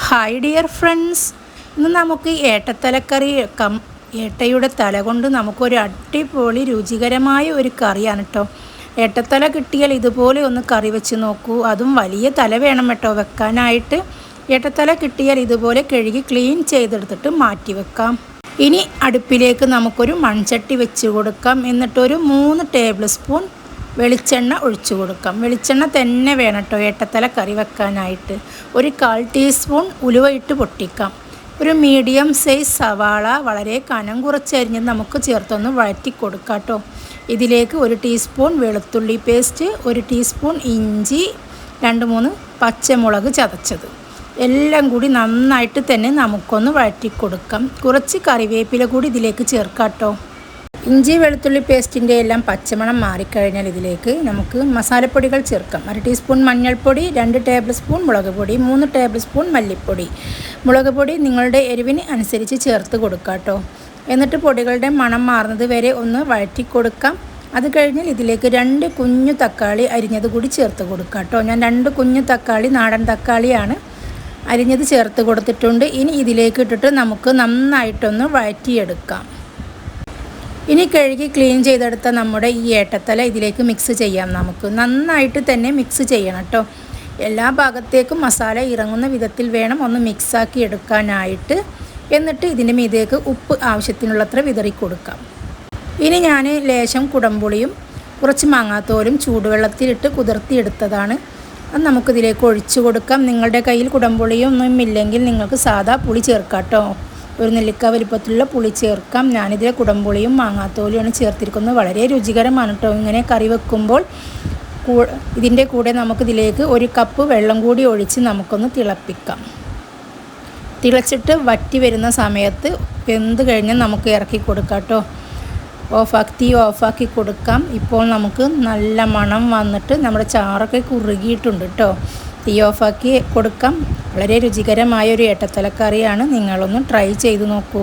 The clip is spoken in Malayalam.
ഹായ് ഡിയർ ഫ്രണ്ട്സ്, ഇന്ന് നമുക്ക് ഏട്ടത്തലക്കറി വെക്കാം. ഏട്ടയുടെ തല കൊണ്ട് നമുക്കൊരു അടിപൊളി രുചികരമായ ഒരു കറിയാണ് കേട്ടോ. ഏട്ടത്തല കിട്ടിയാൽ ഇതുപോലെ ഒന്ന് കറി വെച്ച് നോക്കൂ. അതും വലിയ തല വേണം കേട്ടോ വെക്കാനായിട്ട്. ഏട്ടത്തല കിട്ടിയാൽ ഇതുപോലെ കഴുകി ക്ലീൻ ചെയ്തെടുത്തിട്ട് മാറ്റി വെക്കാം. ഇനി അടുപ്പിലേക്ക് നമുക്കൊരു മൺചട്ടി വെച്ച് കൊടുക്കാം. എന്നിട്ടൊരു 3 ടേബിൾ സ്പൂൺ വെളിച്ചെണ്ണ ഒഴിച്ചു കൊടുക്കാം. വെളിച്ചെണ്ണ തന്നെ വേണം കേട്ടോ ഏട്ടത്തല കറി വെക്കാനായിട്ട്. ഒരു 1/4 ടീസ്പൂൺ ഉലുവ ഇട്ട് പൊട്ടിക്കാം. ഒരു മീഡിയം സൈസ് സവാള വളരെ കനം കുറച്ചരിഞ്ഞ് നമുക്ക് ചേർത്തൊന്ന് വഴറ്റി കൊടുക്കാം കേട്ടോ. ഇതിലേക്ക് 1 ടീസ്പൂൺ വെളുത്തുള്ളി പേസ്റ്റ്, 1 ടീസ്പൂൺ ഇഞ്ചി, 2-3 പച്ചമുളക് ചതച്ചത് എല്ലാം കൂടി നന്നായിട്ട് തന്നെ നമുക്കൊന്ന് വഴറ്റി കൊടുക്കാം. കുറച്ച് കറിവേപ്പില കൂടി ഇതിലേക്ക് ചേർക്കാം കേട്ടോ. ഇഞ്ചി വെളുത്തുള്ളി പേസ്റ്റിൻ്റെ എല്ലാം പച്ചമണം മാറിക്കഴിഞ്ഞാൽ ഇതിലേക്ക് നമുക്ക് മസാലപ്പൊടികൾ ചേർക്കാം. 1 ടീസ്പൂൺ മഞ്ഞൾപ്പൊടി, 2 ടേബിൾ സ്പൂൺ മുളക് പൊടി, 3 ടേബിൾ സ്പൂൺ മല്ലിപ്പൊടി. മുളക് പൊടി നിങ്ങളുടെ എരിവിന് അനുസരിച്ച് ചേർത്ത് കൊടുക്കാം കേട്ടോ. എന്നിട്ട് പൊടികളുടെ മണം മാറുന്നത് വരെ ഒന്ന് വഴറ്റി കൊടുക്കാം. അത് കഴിഞ്ഞാൽ ഇതിലേക്ക് 2 കുഞ്ഞു തക്കാളി അരിഞ്ഞത് കൂടി ചേർത്ത് കൊടുക്കാം കേട്ടോ. ഞാൻ 2 കുഞ്ഞു തക്കാളി, നാടൻ തക്കാളിയാണ് അരിഞ്ഞത് ചേർത്ത് കൊടുത്തിട്ടുണ്ട്. ഇനി ഇതിലേക്ക് ഇട്ടിട്ട് നമുക്ക് നന്നായിട്ടൊന്ന് വഴറ്റിയെടുക്കാം. ഇനി കഴുകി ക്ലീൻ ചെയ്തെടുത്ത നമ്മുടെ ഈ ഏട്ടത്തല ഇതിലേക്ക് മിക്സ് ചെയ്യാം. നമുക്ക് നന്നായിട്ട് തന്നെ മിക്സ് ചെയ്യണം കേട്ടോ. എല്ലാ ഭാഗത്തേക്കും മസാല ഇറങ്ങുന്ന വിധത്തിൽ വേണം ഒന്ന് മിക്സാക്കി എടുക്കാനായിട്ട്. എന്നിട്ട് ഇതിൻ്റെ മീതേക്ക് ഉപ്പ് ആവശ്യത്തിനുള്ളത്ര വിതറി കൊടുക്കാം. ഇനി ഞാൻ ലേശം കുടംപുളിയും കുറച്ച് മാങ്ങാത്തോലും ചൂടുവെള്ളത്തിലിട്ട് കുതിർത്തിയെടുത്തതാണ്. അത് നമുക്കിതിലേക്ക് ഒഴിച്ചു കൊടുക്കാം. നിങ്ങളുടെ കയ്യിൽ കുടംപുളിയൊന്നും ഇല്ലെങ്കിൽ നിങ്ങൾക്ക് സാധാ പുളി ചേർക്കാം കേട്ടോ. ഒരു നെല്ലിക്ക വലിപ്പത്തിലുള്ള പുളി ചേർക്കാം. ഞാനിതിലെ കുടംപുളിയും മാങ്ങാത്തോലുമാണ് ചേർത്തിരിക്കുന്നത്. വളരെ രുചികരമാണ് കേട്ടോ ഇങ്ങനെ കറി വെക്കുമ്പോൾ. ഇതിൻ്റെ കൂടെ നമുക്കിതിലേക്ക് 1 കപ്പ് വെള്ളം കൂടി ഒഴിച്ച് നമുക്കൊന്ന് തിളപ്പിക്കാം. തിളച്ചിട്ട് വറ്റി വരുന്ന സമയത്ത് വെന്ത് കഴിഞ്ഞാൽ നമുക്ക് ഇറക്കി കൊടുക്കാം കേട്ടോ. തീ ഓഫാക്കി കൊടുക്കാം. ഇപ്പോൾ നമുക്ക് നല്ല മണം വന്നിട്ട് നമ്മുടെ ചാറൊക്കെ കുറുകിയിട്ടുണ്ട് കേട്ടോ. തീ ഓഫാക്കി കൊടുക്കാം. വളരെ രുചികരമായ ഒരു ഏട്ടത്തലക്കറിയാണ്. നിങ്ങളൊന്ന് ട്രൈ ചെയ്ത് നോക്കൂ.